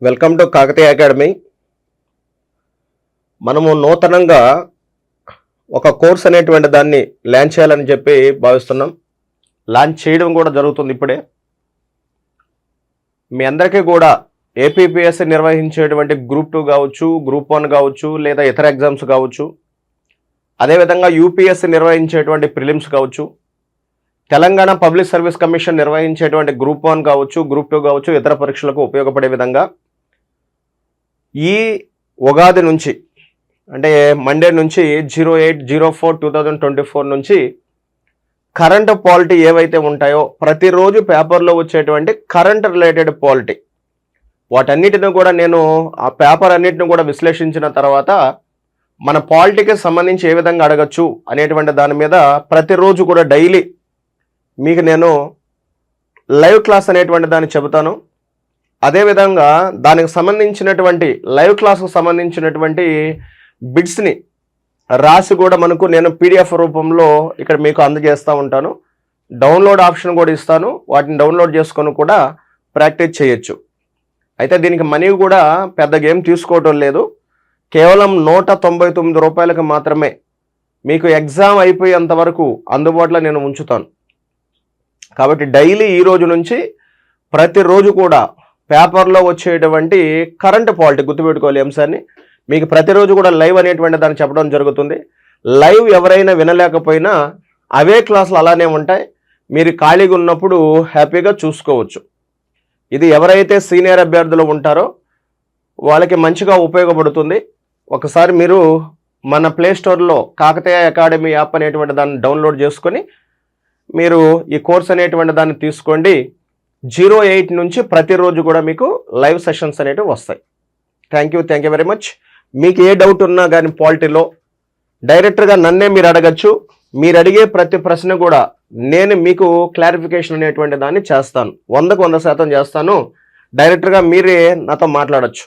Welcome to Kakatiya academy. మనము నూతనంగా ఒక కోర్స్ అనేటువంటి దాన్ని లాంచ్ చేయాలని చెప్పి భావిస్తున్నాం. లాంచ్ చేయడం కూడా జరుగుతుంది ఇప్పుడే. మీ అందరికీ కూడా ఏపీపీఎస్సీ నిర్వహించేటువంటి గ్రూప్ 2 కావచ్చు, గ్రూప్ 1 కావచ్చు, లేదా ఇతర ఎగ్జామ్స్ కావచ్చు, అదేవిధంగా యూపీఎస్సీ నిర్వహించేటువంటి ప్రిలిమ్స్ కావచ్చు, తెలంగాణ పబ్లిక్ సర్వీస్ కమిషన్ నిర్వహించేటువంటి గ్రూప్ 1 కావచ్చు, గ్రూప్ 2 కావచ్చు, ఇతర పరీక్షలకు ఉపయోగపడే విధంగా ఈ ఉగాది నుంచి అంటే మండే నుంచి 08/04/2024 నుంచి కరెంట్ పాలిటీ ఏవైతే ఉంటాయో ప్రతిరోజు పేపర్లో వచ్చేటువంటి కరెంట్ రిలేటెడ్ పాలిటీ వాటన్నిటిని కూడా నేను ఆ పేపర్ అన్నిటిని కూడా విశ్లేషించిన తర్వాత మన పాలిటీకి సంబంధించి ఏ విధంగా అడగచ్చు అనేటువంటి దాని మీద ప్రతిరోజు కూడా డైలీ మీకు నేను లైవ్ క్లాస్ అనేటువంటి దాన్ని చెబుతాను. అదేవిధంగా దానికి సంబంధించినటువంటి లైవ్ క్లాస్కు సంబంధించినటువంటి బిట్స్ని రాసి కూడా నేను పీడిఎఫ్ రూపంలో ఇక్కడ మీకు అందజేస్తూ ఉంటాను. డౌన్లోడ్ ఆప్షన్ కూడా ఇస్తాను. వాటిని డౌన్లోడ్ చేసుకొని కూడా ప్రాక్టీస్ చేయొచ్చు. అయితే దీనికి మనీ కూడా పెద్దగా ఏం తీసుకోవటం లేదు. కేవలం 199 రూపాయలకు మాత్రమే మీకు ఎగ్జామ్ అయిపోయేంత వరకు అందుబాటులో నేను ఉంచుతాను. కాబట్టి డైలీ ఈ రోజు నుంచి ప్రతిరోజు కూడా పేపర్లో వచ్చేటువంటి కరెంట్ పాలిటీ గుర్తుపెట్టుకోవాలి అంశాన్ని మీకు ప్రతిరోజు కూడా లైవ్ అనేటువంటి దాన్ని చెప్పడం జరుగుతుంది. లైవ్ ఎవరైనా వినలేకపోయినా అవే క్లాసులు అలానే ఉంటాయి. మీరు ఖాళీగా ఉన్నప్పుడు హ్యాపీగా చూసుకోవచ్చు. ఇది ఎవరైతే సీనియర్ అభ్యర్థులు ఉంటారో వాళ్ళకి మంచిగా ఉపయోగపడుతుంది. ఒకసారి మీరు మన ప్లే స్టోర్లో కాకతీయ అకాడమీ యాప్ అనేటువంటి దాన్ని డౌన్లోడ్ చేసుకొని మీరు ఈ కోర్స్ అనేటువంటి దాన్ని తీసుకోండి. 08 నుంచి ప్రతిరోజు కూడా మీకు లైవ్ సెషన్స్ అనేటివి వస్తాయి. Thank you very much. మీకు ఏ డౌట్ ఉన్నా కానీ పాలిటీలో డైరెక్ట్గా నన్నే మీరు అడగచ్చు. మీరు అడిగే ప్రతి ప్రశ్న కూడా నేను మీకు క్లారిఫికేషన్ అనేటువంటి దాన్ని చేస్తాను. 100% చేస్తాను. డైరెక్ట్గా మీరే నాతో మాట్లాడచ్చు.